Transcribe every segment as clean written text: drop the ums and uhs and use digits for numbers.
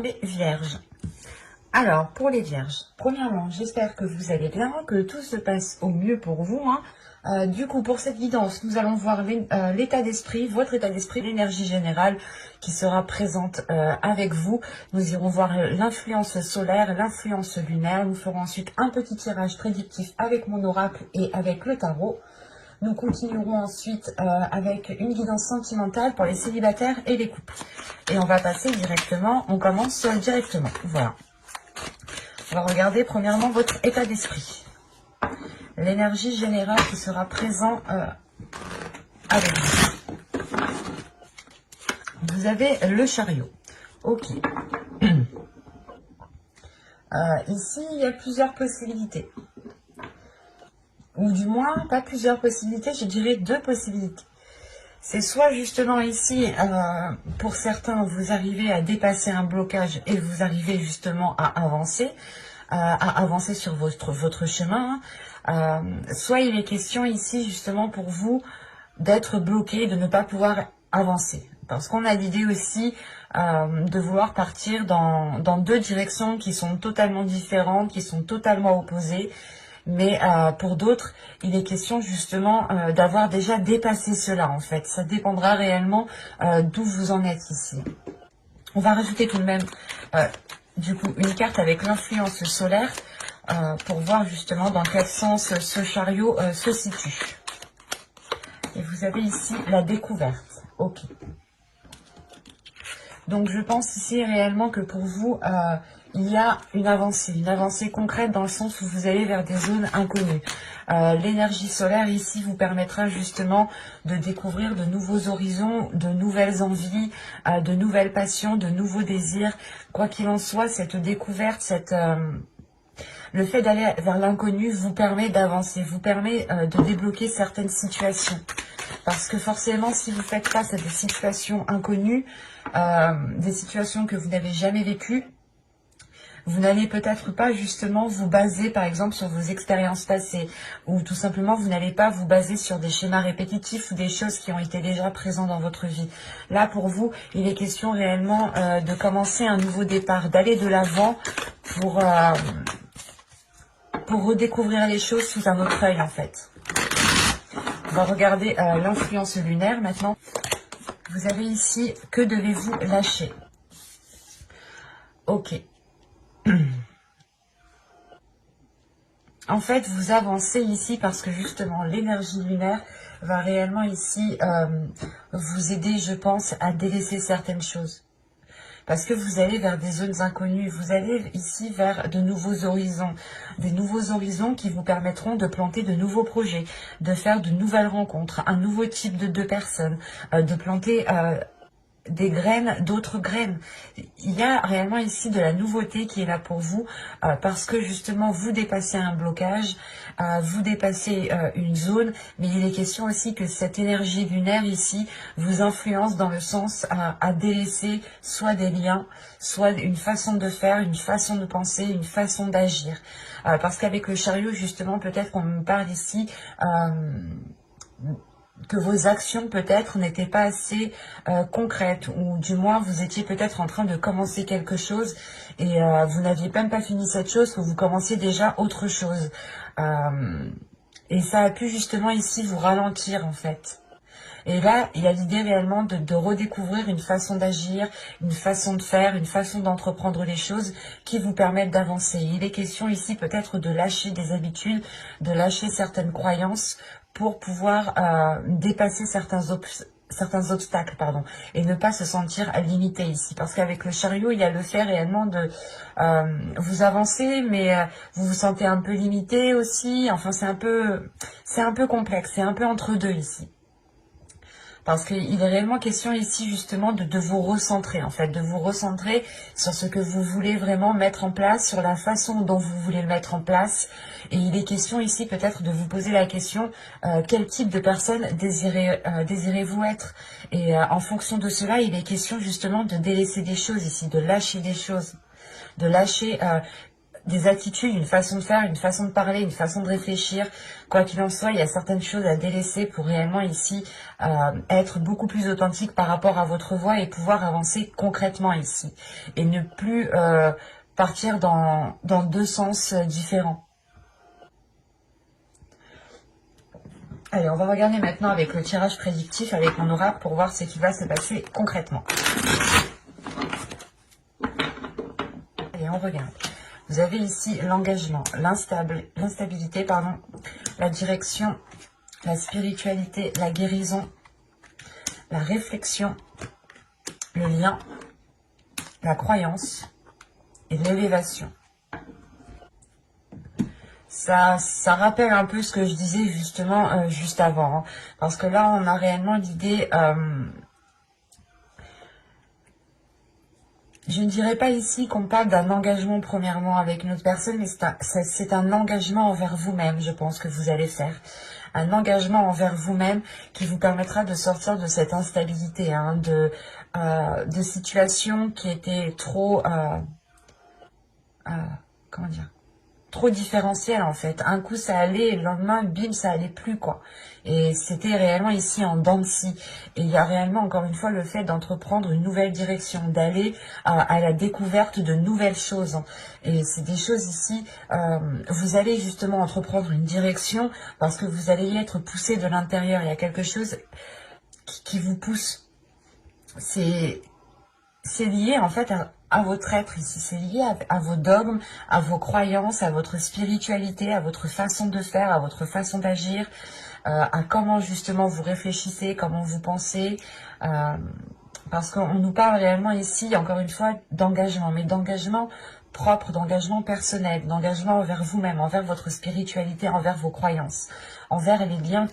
les vierges. Alors, pour les vierges, premièrement, j'espère que vous allez bien, que tout se passe au mieux pour vous. Du coup, pour cette guidance, nous allons voir l'état d'esprit, votre état d'esprit, l'énergie générale qui sera présente avec vous. Nous irons voir l'influence solaire, l'influence lunaire. Nous ferons ensuite un petit tirage prédictif avec mon oracle et avec le tarot. Nous continuerons ensuite avec une guidance sentimentale pour les célibataires et les couples. Et on va passer directement, on commence directement, voilà. On va regarder premièrement votre état d'esprit. L'énergie générale qui sera présente avec vous. Vous avez le chariot. Ok. Ici, il y a plusieurs possibilités. Ou du moins, pas plusieurs possibilités, je dirais 2 possibilités. C'est soit justement ici, pour certains, vous arrivez à dépasser un blocage et vous arrivez justement à avancer sur votre chemin. Soit il est question ici justement pour vous d'être bloqué, de ne pas pouvoir avancer. Parce qu'on a l'idée aussi de vouloir partir dans 2 directions qui sont totalement différentes, qui sont totalement opposées. Mais pour d'autres, il est question justement d'avoir déjà dépassé cela en fait. Ça dépendra réellement d'où vous en êtes ici. On va rajouter tout de même du coup une carte avec l'influence solaire pour voir justement dans quel sens ce chariot se situe. Et vous avez ici la découverte. Ok. Donc je pense ici réellement que pour vous, il y a une avancée concrète dans le sens où vous allez vers des zones inconnues. L'énergie solaire ici vous permettra justement de découvrir de nouveaux horizons, de nouvelles envies, de nouvelles passions, de nouveaux désirs. Quoi qu'il en soit, cette découverte, le fait d'aller vers l'inconnu vous permet d'avancer, vous permet de débloquer certaines situations. Parce que forcément, si vous faites face à des situations inconnues, des situations que vous n'avez jamais vécues, vous n'allez peut-être pas justement vous baser par exemple sur vos expériences passées, ou tout simplement vous n'allez pas vous baser sur des schémas répétitifs ou des choses qui ont été déjà présentes dans votre vie. Là pour vous, il est question réellement de commencer un nouveau départ, d'aller de l'avant pour redécouvrir les choses sous un autre œil en fait. On va regarder l'influence lunaire maintenant. Vous avez ici, que devez-vous lâcher? Ok. En fait, vous avancez ici parce que justement, l'énergie lunaire va réellement ici vous aider, je pense, à délaisser certaines choses. Parce que vous allez vers des zones inconnues, vous allez ici vers de nouveaux horizons. Des nouveaux horizons qui vous permettront de planter de nouveaux projets, de faire de nouvelles rencontres, un nouveau type de personnes, de planter des graines, d'autres graines. Il y a réellement ici de la nouveauté qui est là pour vous parce que justement vous dépassez un blocage, vous dépassez une zone, mais il est question aussi que cette énergie lunaire ici vous influence dans le sens à délaisser soit des liens, soit une façon de faire, une façon de penser, une façon d'agir. Parce qu'avec le chariot justement peut-être qu'on me parle ici que vos actions peut-être n'étaient pas assez concrètes, ou du moins vous étiez peut-être en train de commencer quelque chose et vous n'aviez même pas fini cette chose, que vous commenciez déjà autre chose. Et ça a pu justement ici vous ralentir en fait. Et là, il y a l'idée réellement de redécouvrir une façon d'agir, une façon de faire, une façon d'entreprendre les choses qui vous permettent d'avancer. Il est question ici peut-être de lâcher des habitudes, de lâcher certaines croyances pour pouvoir dépasser certains obstacles, et ne pas se sentir limité ici. Parce qu'avec le chariot, il y a le fait réellement de vous avancer, mais vous vous sentez un peu limité aussi. Enfin, c'est un peu complexe, c'est un peu entre deux ici. Parce qu'il est réellement question ici justement de vous recentrer en fait, de vous recentrer sur ce que vous voulez vraiment mettre en place, sur la façon dont vous voulez le mettre en place. Et il est question ici peut-être de vous poser la question, quel type de personne désirez-vous être? Et en fonction de cela, il est question justement de délaisser des choses ici, de lâcher des choses, de lâcher des attitudes, une façon de faire, une façon de parler, une façon de réfléchir. Quoi qu'il en soit, il y a certaines choses à délaisser pour réellement ici être beaucoup plus authentique par rapport à votre voix et pouvoir avancer concrètement ici. Et ne plus partir dans deux sens différents. Allez, on va regarder maintenant avec le tirage prédictif, avec mon oracle, pour voir ce qui va se passer concrètement. Allez, on regarde. Vous avez ici l'engagement, l'instabilité, pardon, la direction, la spiritualité, la guérison, la réflexion, le lien, la croyance et l'élévation. Ça rappelle un peu ce que je disais justement juste avant, hein, parce que là on a réellement l'idée, je ne dirais pas ici qu'on parle d'un engagement premièrement avec une autre personne, mais c'est un engagement envers vous-même, je pense que vous allez faire. Un engagement envers vous-même qui vous permettra de sortir de cette instabilité, hein, de situations qui étaient trop, comment dire, trop différentiel en fait. Un coup ça allait et le lendemain bim ça allait plus quoi. Et c'était réellement ici en dents de scie. Et il y a réellement encore une fois le fait d'entreprendre une nouvelle direction, d'aller à la découverte de nouvelles choses. Et c'est des choses ici, vous allez justement entreprendre une direction parce que vous allez y être poussé de l'intérieur. Il y a quelque chose qui vous pousse. C'est lié en fait à votre être ici, c'est lié à vos dogmes, à vos croyances, à votre spiritualité, à votre façon de faire, à votre façon d'agir, à comment justement vous réfléchissez, comment vous pensez, parce qu'on nous parle réellement ici, encore une fois, d'engagement, mais d'engagement propre, d'engagement personnel, d'engagement envers vous-même, envers votre spiritualité, envers vos croyances, envers les liens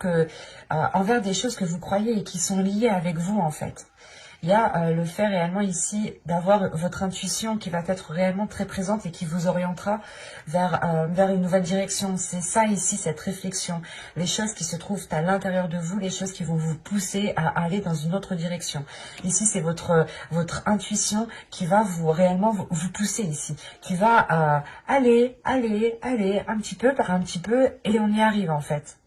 envers des choses que vous croyez et qui sont liées avec vous en fait. Il y a le fait réellement ici d'avoir votre intuition qui va être réellement très présente et qui vous orientera vers une nouvelle direction. C'est ça ici, cette réflexion. Les choses qui se trouvent à l'intérieur de vous, les choses qui vont vous pousser à aller dans une autre direction. Ici, c'est votre intuition qui va réellement vous pousser ici. Qui va aller un petit peu par un petit peu et on y arrive en fait.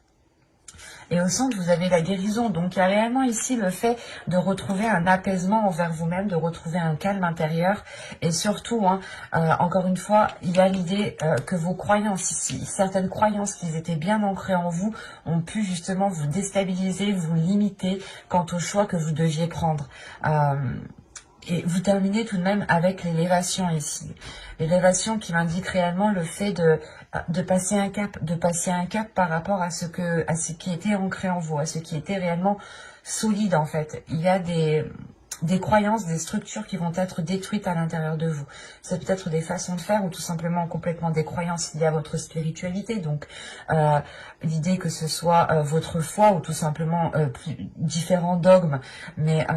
Et au centre, vous avez la guérison. Donc, il y a réellement ici le fait de retrouver un apaisement envers vous-même, de retrouver un calme intérieur. Et surtout, hein, encore une fois, il y a l'idée que vos croyances ici, certaines croyances qui étaient bien ancrées en vous, ont pu justement vous déstabiliser, vous limiter quant au choix que vous deviez prendre. Et vous terminez tout de même avec l'élévation ici. L'élévation qui m'indique réellement le fait de passer un cap, par rapport à ce qui était ancré en vous, à ce qui était réellement solide en fait. Il y a des croyances, des structures qui vont être détruites à l'intérieur de vous. C'est peut-être des façons de faire ou tout simplement complètement des croyances liées à votre spiritualité. Donc l'idée que ce soit votre foi ou tout simplement différents dogmes. Mais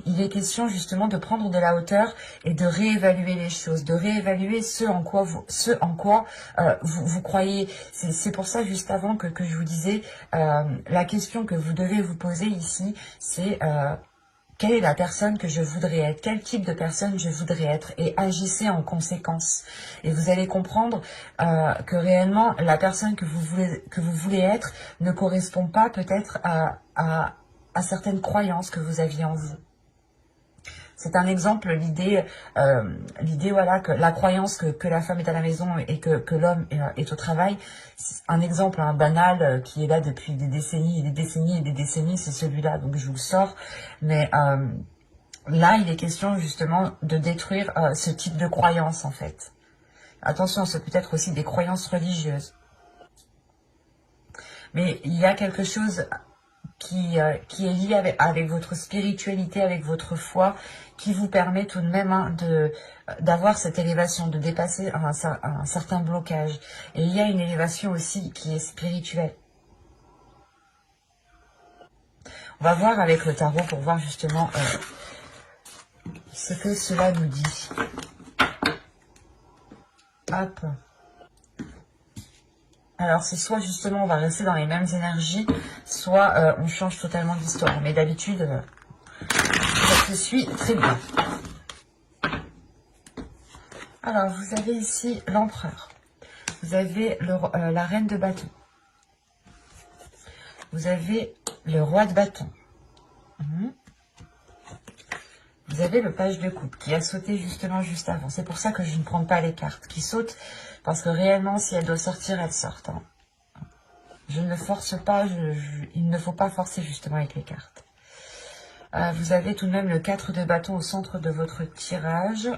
il est question justement de prendre de la hauteur et de réévaluer les choses, de réévaluer ce en quoi vous croyez. C'est pour ça juste avant que je vous disais, la question que vous devez vous poser ici, c'est quelle est la personne que je voudrais être? Quel type de personne je voudrais être? Et agissez en conséquence. Et vous allez comprendre que réellement, la personne que vous voulez être ne correspond pas peut-être à certaines croyances que vous aviez en vous. C'est un exemple, l'idée voilà, que la croyance que la femme est à la maison et que l'homme est au travail. C'est un exemple banal qui est là depuis des décennies et des décennies et des décennies, c'est celui-là, donc je vous le sors. Mais là, il est question justement de détruire ce type de croyance en fait. Attention, c'est peut-être aussi des croyances religieuses. Mais il y a quelque chose qui est lié avec votre spiritualité, avec votre foi, qui vous permet tout de même d'avoir cette élévation, de dépasser un certain blocage. Et il y a une élévation aussi qui est spirituelle. On va voir avec le tarot pour voir justement ce que cela nous dit. Hop. Alors, c'est soit justement on va rester dans les mêmes énergies, soit on change totalement d'histoire. Mais d'habitude, ça se suit très bien. Alors, vous avez ici l'empereur. vous avez la reine de bâton. Vous avez le roi de bâton. Vous avez le page de coupe qui a sauté justement juste avant. C'est pour ça que je ne prends pas les cartes qui sautent. Parce que réellement, si elle doit sortir, elle sort. Hein. Je ne force pas. Il ne faut pas forcer justement avec les cartes. Vous avez tout de même le 4 de bâton au centre de votre tirage.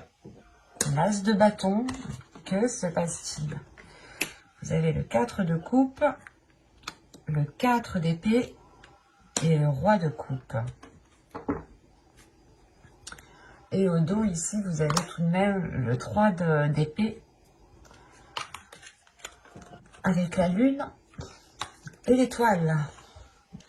L'as de bâton. Que se passe-t-il? Vous avez le 4 de coupe. Le 4 d'épée. Et le roi de coupe. Et au dos, ici, vous avez tout de même le 3 d'épée. Avec la lune et l'étoile.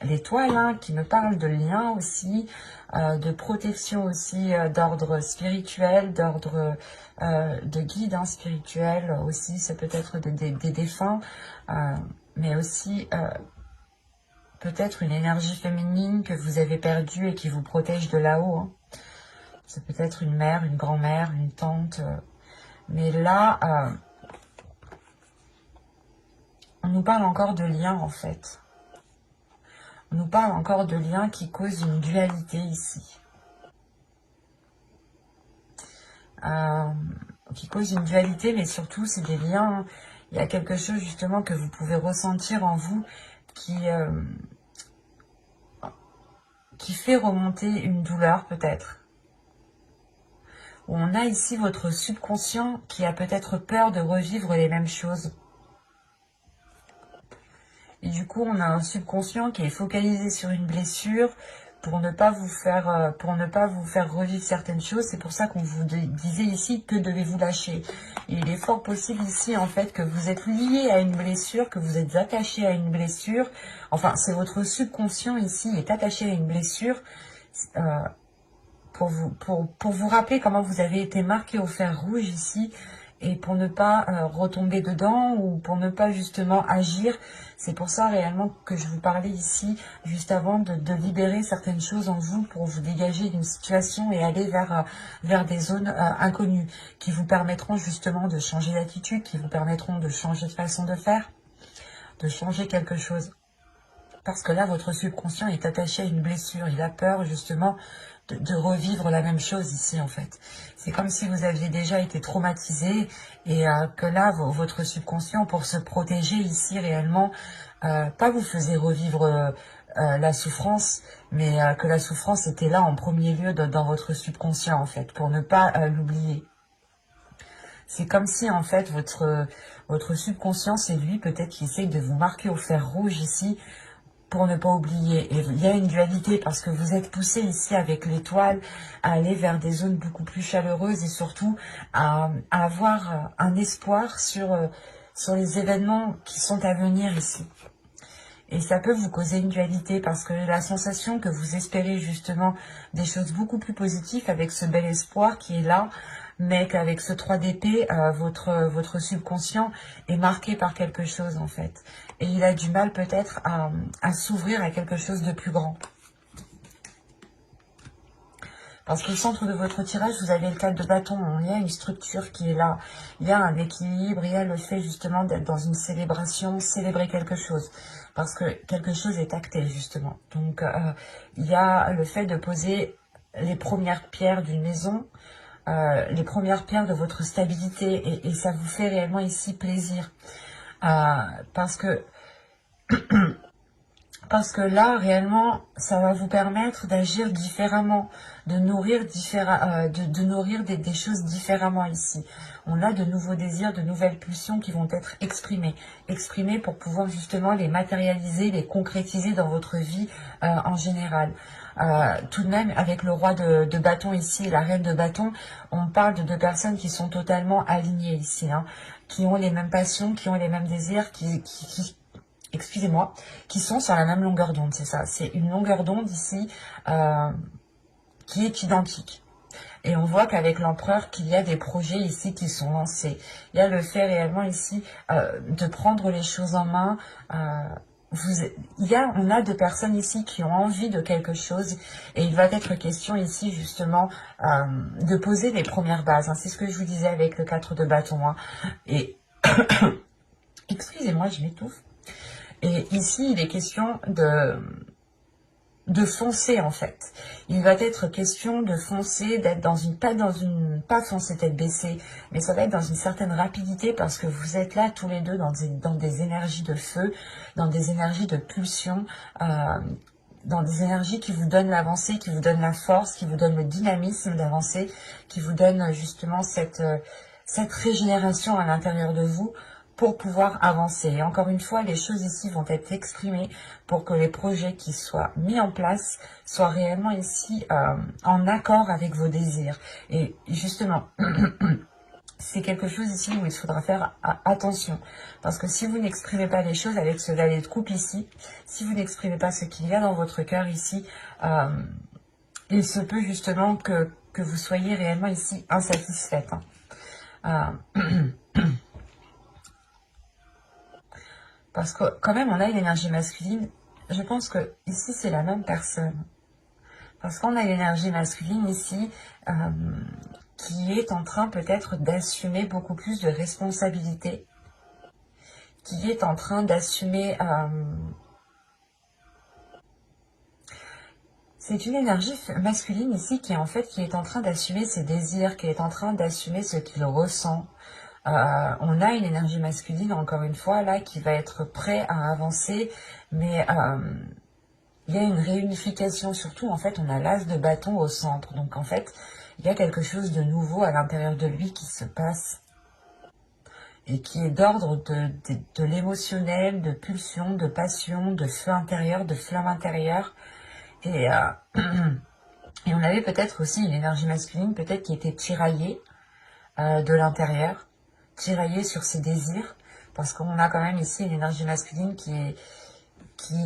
L'étoile hein, qui me parle de lien aussi, de protection aussi, d'ordre spirituel, d'ordre de guide hein, spirituel aussi. Ça peut être des défunts, mais aussi peut-être une énergie féminine que vous avez perdue et qui vous protège de là-haut. Hein. C'est peut-être une mère, une grand-mère, une tante. Mais là, on nous parle encore de liens, en fait. On nous parle encore de liens qui causent une dualité ici. Qui causent une dualité, mais surtout, c'est des liens. Il y a quelque chose, justement, que vous pouvez ressentir en vous qui fait remonter une douleur, peut-être. On a ici votre subconscient qui a peut-être peur de revivre les mêmes choses. Et du coup, on a un subconscient qui est focalisé sur une blessure pour ne pas vous faire revivre certaines choses. C'est pour ça qu'on vous disait ici que devez-vous lâcher. Et il est fort possible ici, en fait, que vous êtes lié à une blessure, que vous êtes attaché à une blessure. Enfin, c'est votre subconscient ici est attaché à une blessure. Pour vous rappeler comment vous avez été marqué au fer rouge ici et pour ne pas retomber dedans ou pour ne pas justement agir. C'est pour ça réellement que je vous parlais ici juste avant de libérer certaines choses en vous pour vous dégager d'une situation et aller vers des zones inconnues qui vous permettront justement de changer d'attitude, qui vous permettront de changer de façon de faire, de changer quelque chose. Parce que là, votre subconscient est attaché à une blessure. Il a peur justement de revivre la même chose ici en fait. C'est comme si vous aviez déjà été traumatisé et que là, votre subconscient, pour se protéger ici réellement, pas vous faisait revivre la souffrance, mais que la souffrance était là en premier lieu dans votre subconscient en fait, pour ne pas l'oublier. C'est comme si en fait votre subconscient, c'est lui peut-être qui essaye de vous marquer au fer rouge ici, pour ne pas oublier. Et il y a une dualité parce que vous êtes poussé ici avec l'étoile à aller vers des zones beaucoup plus chaleureuses et surtout à avoir un espoir sur les événements qui sont à venir ici. Et ça peut vous causer une dualité parce que la sensation que vous espérez justement des choses beaucoup plus positives avec ce bel espoir qui est là, mais qu'avec ce 3 d'épée, votre subconscient est marqué par quelque chose en fait. Et il a du mal peut-être à s'ouvrir à quelque chose de plus grand. Parce qu'au centre de votre tirage, vous avez le 4 de bâton. Il y a une structure qui est là. Il y a un équilibre. Il y a le fait justement d'être dans une célébration, célébrer quelque chose. Parce que quelque chose est acté justement. Donc il y a le fait de poser les premières pierres d'une maison. Les premières pierres de votre stabilité. Et ça vous fait réellement ici plaisir. Parce que là, réellement, ça va vous permettre d'agir différemment, de nourrir, nourrir des choses différemment ici. On a de nouveaux désirs, de nouvelles pulsions qui vont être exprimées. Exprimées pour pouvoir justement les matérialiser, les concrétiser dans votre vie en général. Tout de même, avec le roi de bâton ici et la reine de bâton, on parle de deux personnes qui sont totalement alignées ici, hein, qui ont les mêmes passions, qui ont les mêmes désirs, excusez-moi, qui sont sur la même longueur d'onde, c'est ça. C'est une longueur d'onde ici qui est identique. Et on voit qu'avec l'empereur, qu'il y a des projets ici qui sont lancés. Il y a le fait réellement ici de prendre les choses en main. On a deux personnes ici qui ont envie de quelque chose. Et il va être question ici justement de poser les premières bases. Hein. C'est ce que je vous disais avec le 4 de bâton. Hein. Et Excusez-moi, je m'étouffe. Et ici, il est question de foncer en fait. Il va être question de foncer, d'être dans une, pas foncer tête baissée, mais ça va être dans une certaine rapidité parce que vous êtes là tous les deux dans des énergies de feu, dans des énergies de pulsion, dans des énergies qui vous donnent l'avancée, qui vous donnent la force, qui vous donnent le dynamisme d'avancer, qui vous donnent justement cette régénération à l'intérieur de vous pour pouvoir avancer. Et encore une fois, les choses ici vont être exprimées pour que les projets qui soient mis en place soient réellement ici en accord avec vos désirs. Et justement, c'est quelque chose ici où il faudra faire attention. Parce que si vous n'exprimez pas les choses avec ce valet de coupe ici, si vous n'exprimez pas ce qu'il y a dans votre cœur ici, il se peut justement que vous soyez réellement ici insatisfaite. Parce que quand même, on a une énergie masculine. Je pense que ici, c'est la même personne. Parce qu'on a l'énergie masculine ici qui est en train peut-être d'assumer beaucoup plus de responsabilités. Qui est en train d'assumer... c'est une énergie masculine ici qui est en train d'assumer ses désirs, qui est en train d'assumer ce qu'il ressent. On a une énergie masculine, encore une fois, là, qui va être prêt à avancer, mais il y a une réunification, surtout, en fait, on a l'as de bâton au centre, donc en fait, il y a quelque chose de nouveau à l'intérieur de lui qui se passe, et qui est d'ordre de l'émotionnel, de pulsion, de passion, de feu intérieur, de flamme intérieure, et on avait peut-être aussi une énergie masculine, peut-être qui était tiraillée de l'intérieur, tiraillée sur ses désirs, parce qu'on a quand même ici une énergie masculine qui est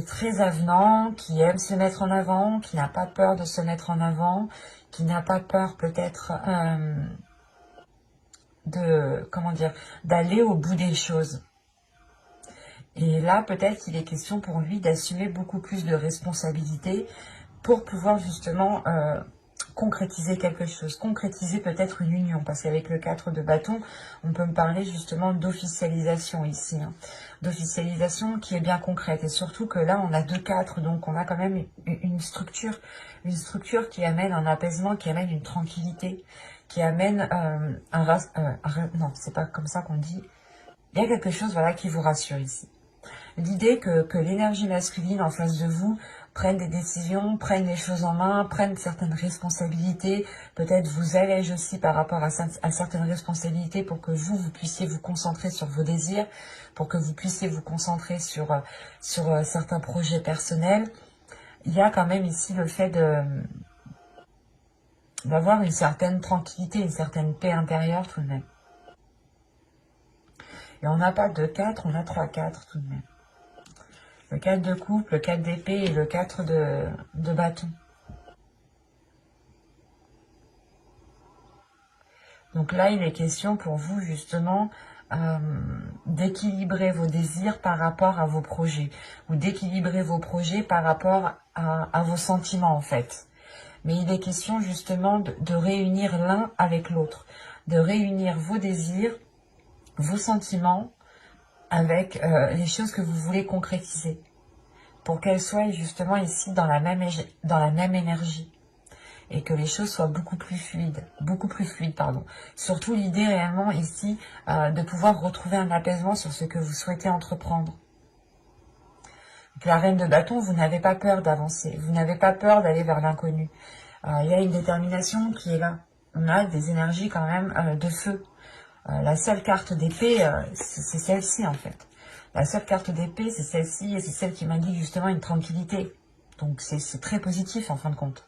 très avenant, qui aime se mettre en avant, qui n'a pas peur de se mettre en avant, qui n'a pas peur peut-être d'aller au bout des choses. Et là, peut-être qu'il est question pour lui d'assumer beaucoup plus de responsabilités pour pouvoir justement concrétiser quelque chose, concrétiser peut-être une union, parce qu'avec le 4 de bâton, on peut me parler justement d'officialisation ici, hein, d'officialisation qui est bien concrète, et surtout que là on a 2-4, donc on a quand même une structure qui amène un apaisement, qui amène une tranquillité, qui amène non, c'est pas comme ça qu'on dit, il y a quelque chose voilà qui vous rassure ici. L'idée que l'énergie masculine en face de vous prenne des décisions, prenne les choses en main, prenne certaines responsabilités, peut-être vous allège aussi par rapport à certaines responsabilités pour que vous puissiez vous concentrer sur vos désirs, pour que vous puissiez vous concentrer sur certains projets personnels. Il y a quand même ici le fait d'avoir une certaine tranquillité, une certaine paix intérieure tout de même. Et on n'a pas 2-4, on a 3-4 tout de même. Le 4 de coupe, le 4 d'épée et le 4 de bâton. Donc là, il est question pour vous justement d'équilibrer vos désirs par rapport à vos projets. Ou d'équilibrer vos projets par rapport à vos sentiments en fait. Mais il est question justement de réunir l'un avec l'autre. De réunir vos désirs, vos sentiments avec les choses que vous voulez concrétiser, pour qu'elles soient justement ici dans la même énergie, et que les choses soient beaucoup plus fluides, pardon. Surtout l'idée réellement ici de pouvoir retrouver un apaisement sur ce que vous souhaitez entreprendre. Donc, la reine de bâton, vous n'avez pas peur d'avancer, vous n'avez pas peur d'aller vers l'inconnu. Il y a une détermination qui est là. On a des énergies quand même de feu. La seule carte d'épée, c'est celle-ci en fait. La seule carte d'épée, c'est celle-ci, et c'est celle qui m'indique justement une tranquillité. Donc c'est très positif en fin de compte.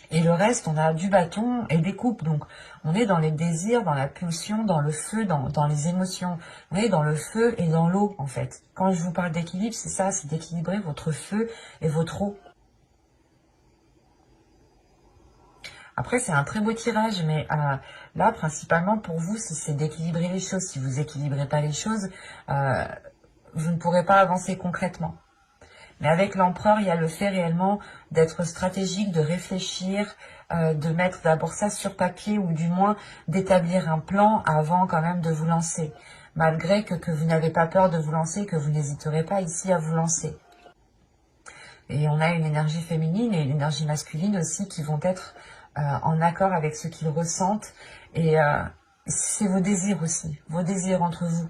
Et le reste, on a du bâton et des coupes. Donc on est dans les désirs, dans la pulsion, dans le feu, dans les émotions. On est dans le feu et dans l'eau en fait. Quand je vous parle d'équilibre, c'est ça, c'est d'équilibrer votre feu et votre eau. Après, c'est un très beau tirage, mais là, principalement, pour vous, c'est d'équilibrer les choses. Si vous n'équilibrez pas les choses, vous ne pourrez pas avancer concrètement. Mais avec l'empereur, il y a le fait réellement d'être stratégique, de réfléchir, de mettre d'abord ça sur papier ou du moins d'établir un plan avant quand même de vous lancer. Malgré que vous n'avez pas peur de vous lancer, que vous n'hésiterez pas ici à vous lancer. Et on a une énergie féminine et une énergie masculine aussi qui vont être en accord avec ce qu'ils ressentent. Et c'est vos désirs aussi, vos désirs entre vous,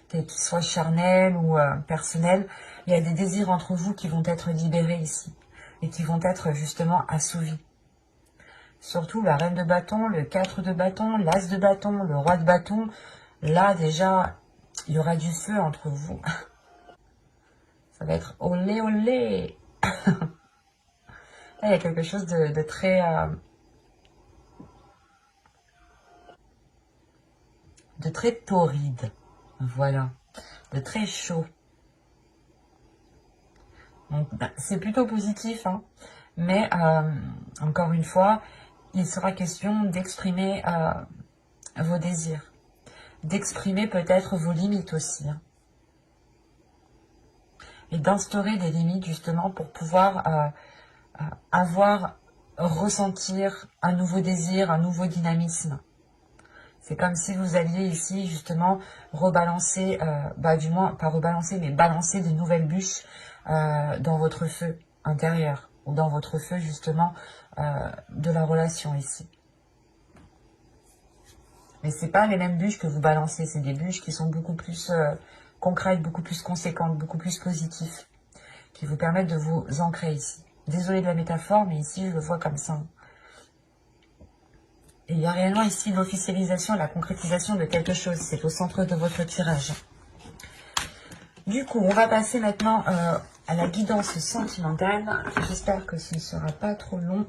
qu'ils soient charnels ou personnels. Il y a des désirs entre vous qui vont être libérés ici et qui vont être justement assouvis. Surtout la reine de bâton, le 4 de bâton, l'as de bâton, le roi de bâton. Là déjà, il y aura du feu entre vous. Ça va être olé olé. Là, il y a quelque chose de très torride, voilà, de très chaud. Donc c'est plutôt positif, hein, mais encore une fois, il sera question d'exprimer vos désirs, d'exprimer peut-être vos limites aussi, hein, et d'instaurer des limites justement pour pouvoir ressentir un nouveau désir, un nouveau dynamisme. C'est comme si vous alliez ici justement rebalancer, du moins pas rebalancer, mais balancer de nouvelles bûches dans votre feu intérieur ou dans votre feu justement de la relation ici. Mais c'est pas les mêmes bûches que vous balancez, c'est des bûches qui sont beaucoup plus concrètes, beaucoup plus conséquentes, beaucoup plus positives, qui vous permettent de vous ancrer ici. Désolée de la métaphore, mais ici je le vois comme ça. Et il y a réellement ici l'officialisation, la concrétisation de quelque chose. C'est au centre de votre tirage. Du coup, on va passer maintenant à la guidance sentimentale. J'espère que ce ne sera pas trop long.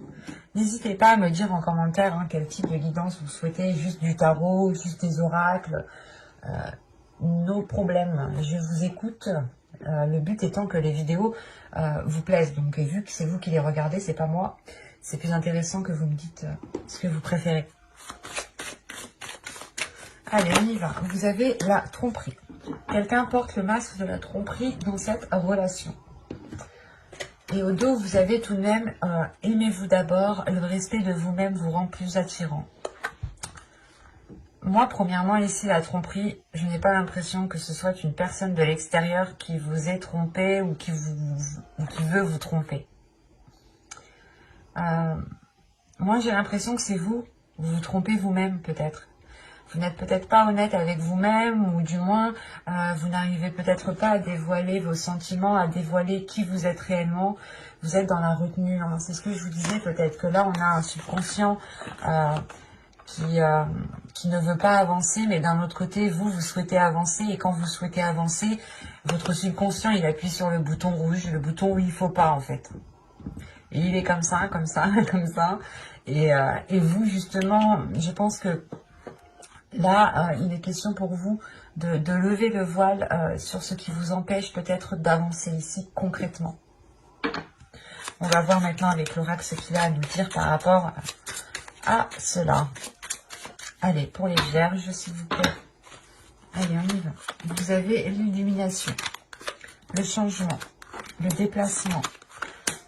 N'hésitez pas à me dire en commentaire quel type de guidance vous souhaitez. Juste du tarot, juste des oracles. Nos problèmes. Je vous écoute. Le but étant que les vidéos vous plaisent. Donc, vu que c'est vous qui les regardez, c'est pas moi. C'est plus intéressant que vous me dites ce que vous préférez. Allez, on y va. Vous avez la tromperie. Quelqu'un porte le masque de la tromperie dans cette relation. Et au dos, vous avez tout de même aimez-vous d'abord. Le respect de vous-même vous rend plus attirant. Moi, premièrement, ici, la tromperie, je n'ai pas l'impression que ce soit une personne de l'extérieur qui vous ait trompé ou qui veut vous tromper. Moi, j'ai l'impression que c'est vous vous trompez vous-même, peut-être. Vous n'êtes peut-être pas honnête avec vous-même, ou du moins, vous n'arrivez peut-être pas à dévoiler vos sentiments, à dévoiler qui vous êtes réellement. Vous êtes dans la retenue. Hein. C'est ce que je vous disais, peut-être que là, on a un subconscient qui ne veut pas avancer, mais d'un autre côté, vous souhaitez avancer, et quand vous souhaitez avancer, votre subconscient, il appuie sur le bouton rouge, le bouton où il ne faut pas, en fait. Et il est comme ça, comme ça, comme ça. Et vous, justement, je pense que là, il est question pour vous de lever le voile sur ce qui vous empêche peut-être d'avancer ici concrètement. On va voir maintenant avec l'oracle ce qu'il a à nous dire par rapport à cela. Allez, pour les vierges, s'il vous plaît. Allez, on y va. Vous avez l'illumination, le changement, le déplacement,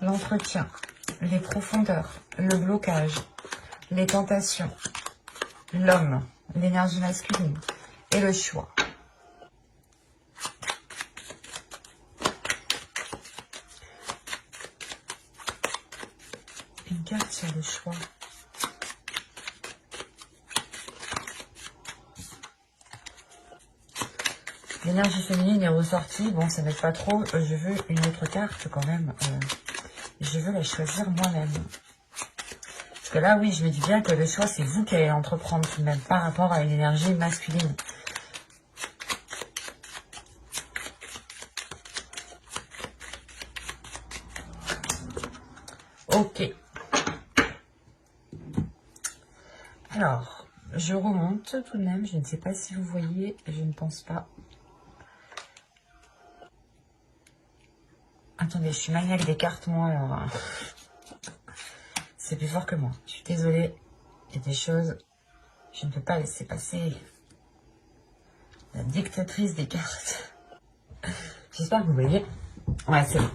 l'entretien, les profondeurs, le blocage, les tentations, l'homme, l'énergie masculine et le choix. Une carte sur le choix. L'énergie féminine est ressortie. Bon, ça n'aide pas trop. Je veux une autre carte quand même. Je veux la choisir moi-même. Parce que là, oui, je me dis bien que le choix, c'est vous qui allez entreprendre tout de même par rapport à une énergie masculine. Ok. Alors, je remonte tout de même. Je ne sais pas si vous voyez. Je ne pense pas. Attendez, je suis maniaque des cartes, moi, alors... C'est plus fort que moi. Je suis désolée. Il y a des choses... Je ne peux pas laisser passer. La dictatrice des cartes. J'espère que vous voyez. Ouais, c'est bon.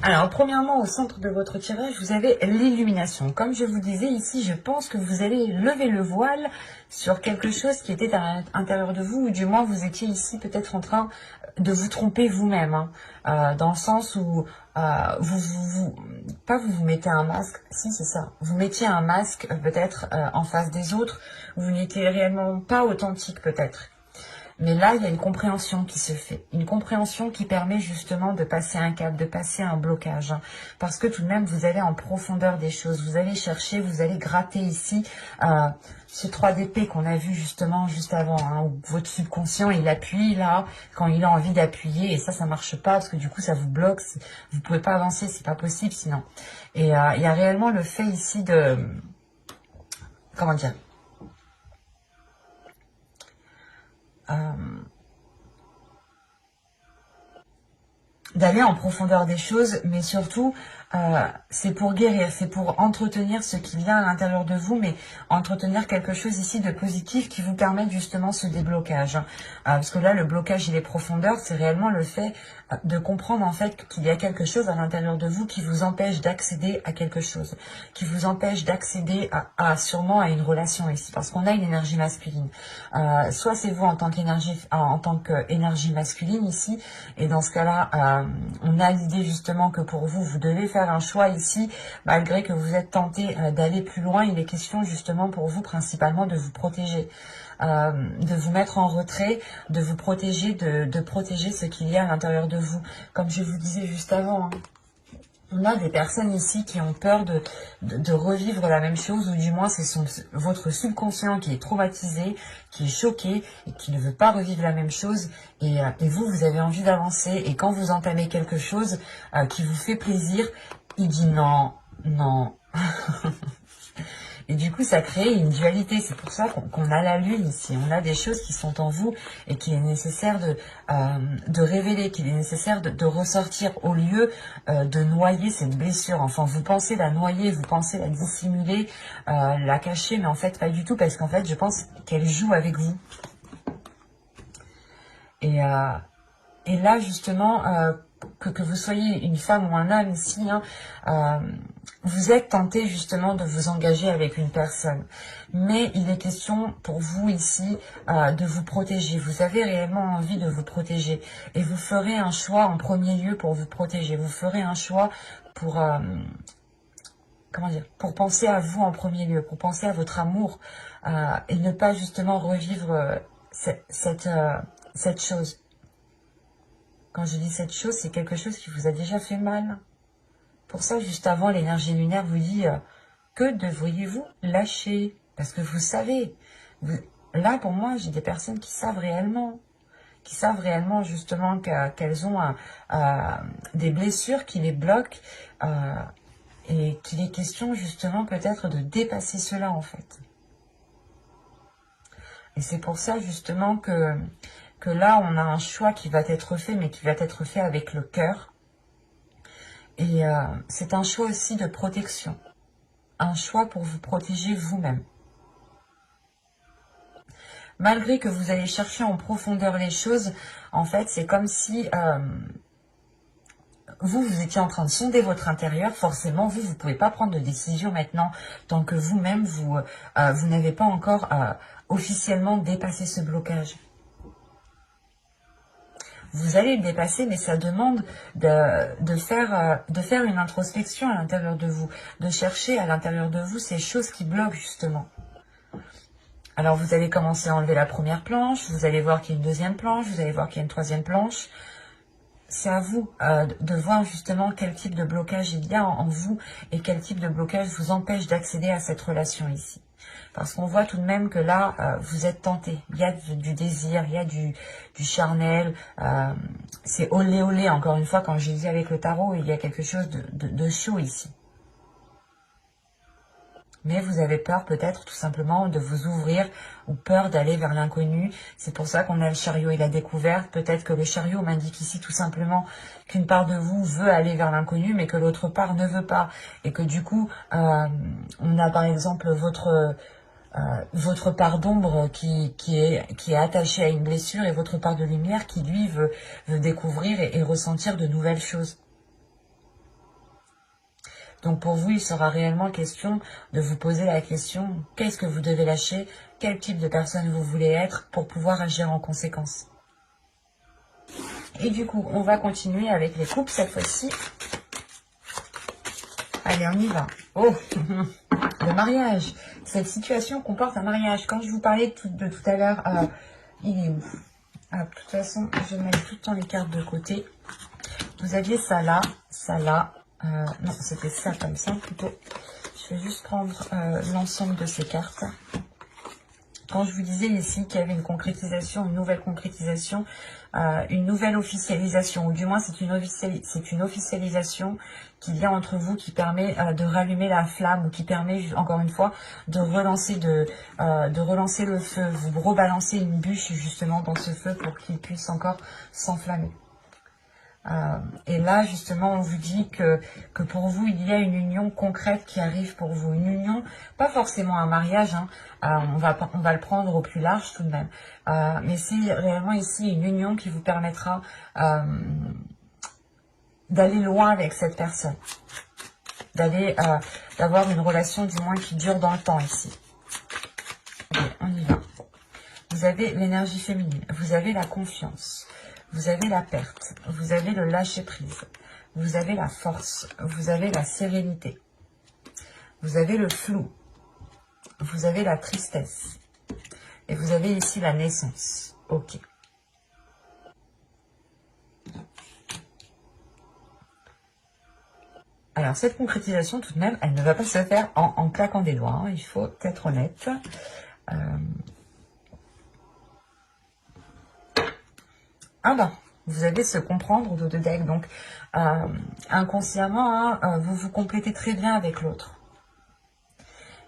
Alors, premièrement, au centre de votre tirage, vous avez l'illumination. Comme je vous disais ici, je pense que vous allez lever le voile sur quelque chose qui était à l'intérieur de vous, ou du moins vous étiez ici peut-être en train de vous tromper vous-même, hein, dans le sens où pas vous mettez un masque, si c'est ça, vous mettiez un masque peut-être en face des autres, vous n'étiez réellement pas authentique peut-être. Mais là, il y a une compréhension qui se fait. Une compréhension qui permet justement de passer un cap, de passer un blocage. Hein. Parce que tout de même, vous allez en profondeur des choses. Vous allez chercher, vous allez gratter ici ce 3 d'épée qu'on a vu justement juste avant. Hein, où votre subconscient, il appuie là, quand il a envie d'appuyer. Et ça marche pas parce que du coup, ça vous bloque. Vous pouvez pas avancer, c'est pas possible sinon. Et il y a réellement le fait ici de... Comment dire d'aller en profondeur des choses, mais surtout, c'est pour guérir, c'est pour entretenir ce qu'il y a à l'intérieur de vous, mais entretenir quelque chose ici de positif qui vous permette justement ce déblocage. Parce que là, le blocage et les profondeurs, c'est réellement le fait de comprendre en fait qu'il y a quelque chose à l'intérieur de vous qui vous empêche d'accéder à quelque chose, qui vous empêche d'accéder sûrement à une relation ici, parce qu'on a une énergie masculine. Soit c'est vous en tant qu'énergie masculine ici, et dans ce cas-là, on a l'idée justement que pour vous, vous devez faire un choix ici, malgré que vous êtes tenté d'aller plus loin. Il est question justement pour vous principalement de vous protéger, de vous mettre en retrait, de vous protéger, de protéger ce qu'il y a à l'intérieur de vous. Comme je vous disais juste avant, hein. On a des personnes ici qui ont peur de revivre la même chose, ou du moins c'est votre subconscient qui est traumatisé, qui est choqué et qui ne veut pas revivre la même chose. Et vous avez envie d'avancer. Et quand vous entamez quelque chose qui vous fait plaisir, il dit non, non. Et du coup, ça crée une dualité. C'est pour ça qu'on a la lune ici. On a des choses qui sont en vous et qu'il est nécessaire de révéler, qu'il est nécessaire de ressortir au lieu de noyer cette blessure. Enfin, vous pensez la noyer, vous pensez la dissimuler, la cacher, mais en fait, pas du tout, parce qu'en fait, je pense qu'elle joue avec vous. Et là, justement, que vous soyez une femme ou un homme ici, hein, vous êtes tenté justement de vous engager avec une personne. Mais il est question pour vous ici de vous protéger. Vous avez réellement envie de vous protéger. Et vous ferez un choix en premier lieu pour vous protéger. Vous ferez un choix pour... comment dire, pour penser à vous en premier lieu, pour penser à votre amour et ne pas justement revivre cette chose. Quand je dis cette chose, c'est quelque chose qui vous a déjà fait mal. Pour ça, juste avant, l'énergie lunaire vous dit que devriez-vous lâcher? Parce que vous savez, là pour moi, j'ai des personnes qui savent réellement justement qu'elles ont des blessures qui les bloquent et qu'il est question justement peut-être de dépasser cela en fait. Et c'est pour ça justement que là, on a un choix qui va être fait, mais qui va être fait avec le cœur. Et c'est un choix aussi de protection. Un choix pour vous protéger vous-même. Malgré que vous allez chercher en profondeur les choses, en fait, c'est comme si vous étiez en train de sonder votre intérieur. Forcément, vous ne pouvez pas prendre de décision maintenant tant que vous-même, vous n'avez pas encore officiellement dépassé ce blocage. Vous allez le dépasser, mais ça demande de faire une introspection à l'intérieur de vous, de chercher à l'intérieur de vous ces choses qui bloquent justement. Alors vous allez commencer à enlever la première planche, vous allez voir qu'il y a une deuxième planche, vous allez voir qu'il y a une troisième planche. C'est à vous de voir justement quel type de blocage il y a en vous et quel type de blocage vous empêche d'accéder à cette relation ici. Parce qu'on voit tout de même que là, vous êtes tenté. Il y a du désir, il y a du charnel. C'est olé olé, encore une fois, quand je dis avec le tarot, il y a quelque chose de chaud ici. Mais vous avez peur peut-être tout simplement de vous ouvrir ou peur d'aller vers l'inconnu. C'est pour ça qu'on a le chariot et la découverte. Peut-être que le chariot m'indique ici tout simplement qu'une part de vous veut aller vers l'inconnu, mais que l'autre part ne veut pas. Et que du coup, on a par exemple votre part d'ombre qui est attachée à une blessure et votre part de lumière qui, lui, veut découvrir et ressentir de nouvelles choses. Donc pour vous, il sera réellement question de vous poser la question, qu'est-ce que vous devez lâcher, quel type de personne vous voulez être pour pouvoir agir en conséquence. Et du coup, on va continuer avec les couples cette fois-ci. Allez, on y va. Oh, le mariage. Cette situation comporte un mariage. Quand je vous parlais de tout à l'heure, il est où? De toute façon, je vais mettre tout le temps les cartes de côté. Vous aviez ça là, ça là. Non, c'était ça comme ça plutôt. Je vais juste prendre l'ensemble de ces cartes. Quand je vous disais ici qu'il y avait une concrétisation, une nouvelle concrétisation, une nouvelle officialisation, ou du moins c'est une officialisation qu'il y a entre vous qui permet de rallumer la flamme, ou qui permet, encore une fois, de relancer le feu. Vous rebalancez une bûche justement dans ce feu pour qu'il puisse encore s'enflammer. Et là, justement, on vous dit que pour vous, il y a une union concrète qui arrive pour vous. Une union, pas forcément un mariage, hein, on va le prendre au plus large tout de même. Mais c'est réellement ici une union qui vous permettra d'aller loin avec cette personne. D'avoir une relation du moins qui dure dans le temps ici. Allez, on y va. Vous avez l'énergie féminine, vous avez la confiance. Vous avez la perte, vous avez le lâcher-prise, vous avez la force, vous avez la sérénité, vous avez le flou, vous avez la tristesse, et vous avez ici la naissance. Ok. Alors, cette concrétisation, tout de même, elle ne va pas se faire en claquant des doigts, hein, il faut être honnête. Ah ben, vous allez se comprendre au dos de deck, donc inconsciemment, hein, vous vous complétez très bien avec l'autre.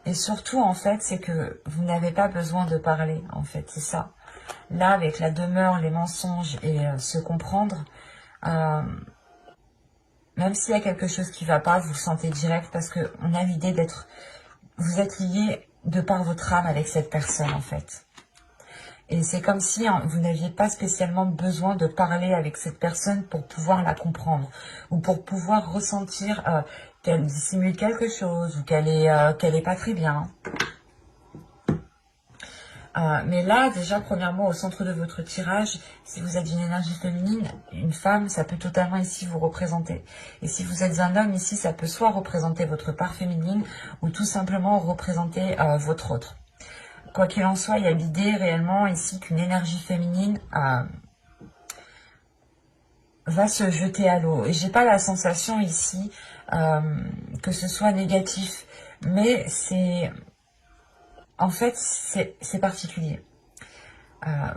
Et surtout, en fait, c'est que vous n'avez pas besoin de parler, en fait, c'est ça. Là, avec la demeure, les mensonges et se comprendre, même s'il y a quelque chose qui ne va pas, vous le sentez direct parce qu'on a l'idée d'être... Vous êtes lié de par votre âme avec cette personne, en fait. Et c'est comme si hein, vous n'aviez pas spécialement besoin de parler avec cette personne pour pouvoir la comprendre ou pour pouvoir ressentir qu'elle dissimule quelque chose ou qu'elle est pas très bien. Mais là, déjà, premièrement, au centre de votre tirage, si vous êtes une énergie féminine, une femme, ça peut totalement ici vous représenter. Et si vous êtes un homme, ici, ça peut soit représenter votre part féminine ou tout simplement représenter votre autre. Quoi qu'il en soit, il y a l'idée réellement ici qu'une énergie féminine va se jeter à l'eau. Et j'ai pas la sensation ici que ce soit négatif, mais c'est... En fait, c'est particulier.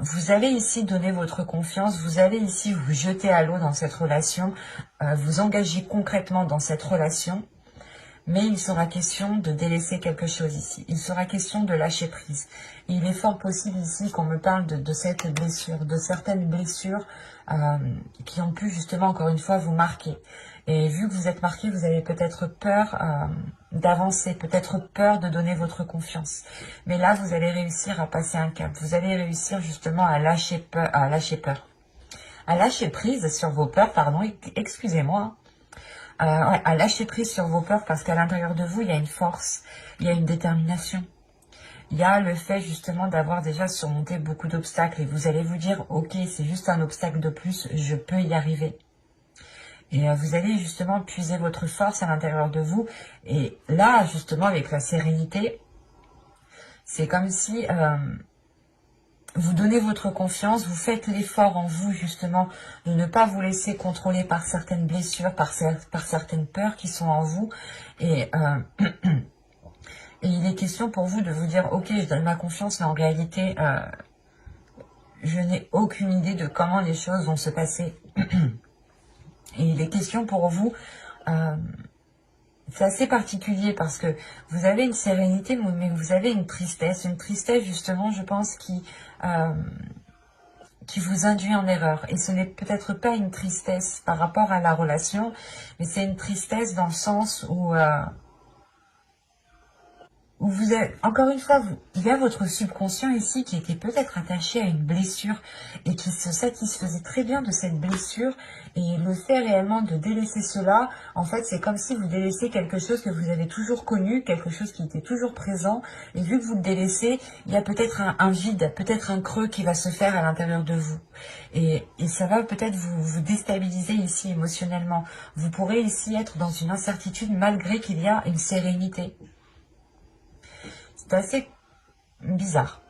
Vous allez ici donner votre confiance, vous allez ici vous jeter à l'eau dans cette relation, vous engager concrètement dans cette relation, mais il sera question de délaisser quelque chose ici. Il sera question de lâcher prise. Et il est fort possible ici qu'on me parle de cette blessure, de certaines blessures qui ont pu justement, encore une fois, vous marquer. Et vu que vous êtes marqué, vous avez peut-être peur d'avancer, peut-être peur de donner votre confiance. Mais là, vous allez réussir à passer un cap. Vous allez réussir justement à lâcher peur, à lâcher prise sur vos peurs, pardon, excusez-moi. Ouais, à lâcher prise sur vos peurs parce qu'à l'intérieur de vous, il y a une force, il y a une détermination. Il y a le fait justement d'avoir déjà surmonté beaucoup d'obstacles et vous allez vous dire, ok, c'est juste un obstacle de plus, je peux y arriver. Et vous allez justement puiser votre force à l'intérieur de vous. Et là, justement, avec la sérénité, c'est comme si... vous donnez votre confiance, vous faites l'effort en vous justement de ne pas vous laisser contrôler par certaines blessures, par certaines peurs qui sont en vous. Et, et il est question pour vous de vous dire, ok, je donne ma confiance, mais en réalité, je n'ai aucune idée de comment les choses vont se passer. Et il est question pour vous... c'est assez particulier parce que vous avez une sérénité, mais vous avez une tristesse justement, je pense, qui vous induit en erreur. Et ce n'est peut-être pas une tristesse par rapport à la relation, mais c'est une tristesse dans le sens où où vous êtes, encore une fois, il y a votre subconscient ici qui était peut-être attaché à une blessure et qui se satisfaisait très bien de cette blessure, et le fait réellement de délaisser cela, en fait, c'est comme si vous délaissez quelque chose que vous avez toujours connu, quelque chose qui était toujours présent, et vu que vous le délaissez, il y a peut-être un vide, peut-être un creux qui va se faire à l'intérieur de vous. Et ça va peut-être vous déstabiliser ici émotionnellement. Vous pourrez ici être dans une incertitude malgré qu'il y a une sérénité. C'est assez bizarre.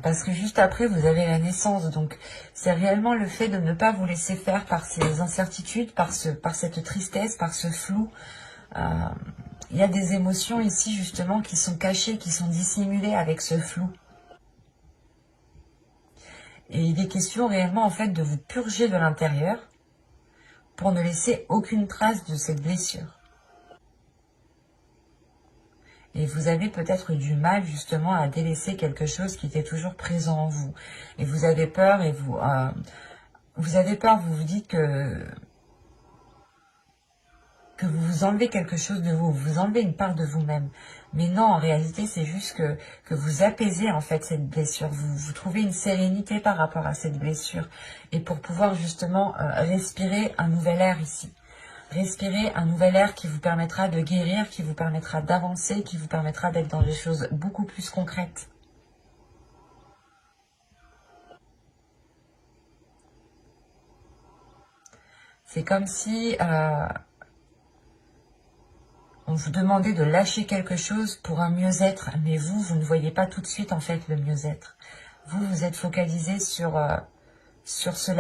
Parce que juste après, vous avez la naissance. Donc, c'est réellement le fait de ne pas vous laisser faire par ces incertitudes, par cette tristesse, par ce flou. Il y a des émotions ici, justement, qui sont cachées, qui sont dissimulées avec ce flou. Et il est question réellement, en fait, de vous purger de l'intérieur pour ne laisser aucune trace de cette blessure. Et vous avez peut-être du mal justement à délaisser quelque chose qui était toujours présent en vous. Et vous avez peur et vous avez peur, vous vous dites que vous vous enlevez quelque chose de vous, vous enlevez une part de vous-même. Mais non, en réalité, c'est juste que vous apaisez en fait cette blessure. Vous trouvez une sérénité par rapport à cette blessure. Et pour pouvoir justement respirer un nouvel air ici. Respirer un nouvel air qui vous permettra de guérir, qui vous permettra d'avancer, qui vous permettra d'être dans des choses beaucoup plus concrètes. C'est comme si on vous demandait de lâcher quelque chose pour un mieux-être, mais vous ne voyez pas tout de suite en fait le mieux-être. Vous êtes focalisé sur ce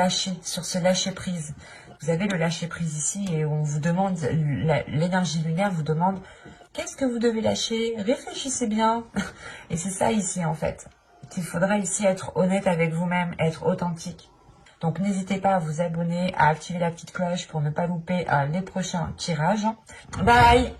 lâcher prise. Vous avez le lâcher prise ici et on vous demande, l'énergie lunaire vous demande, qu'est-ce que vous devez lâcher? Réfléchissez bien. Et c'est ça ici en fait. Il faudra ici être honnête avec vous-même, être authentique. Donc n'hésitez pas à vous abonner, à activer la petite cloche pour ne pas louper les prochains tirages. Bye!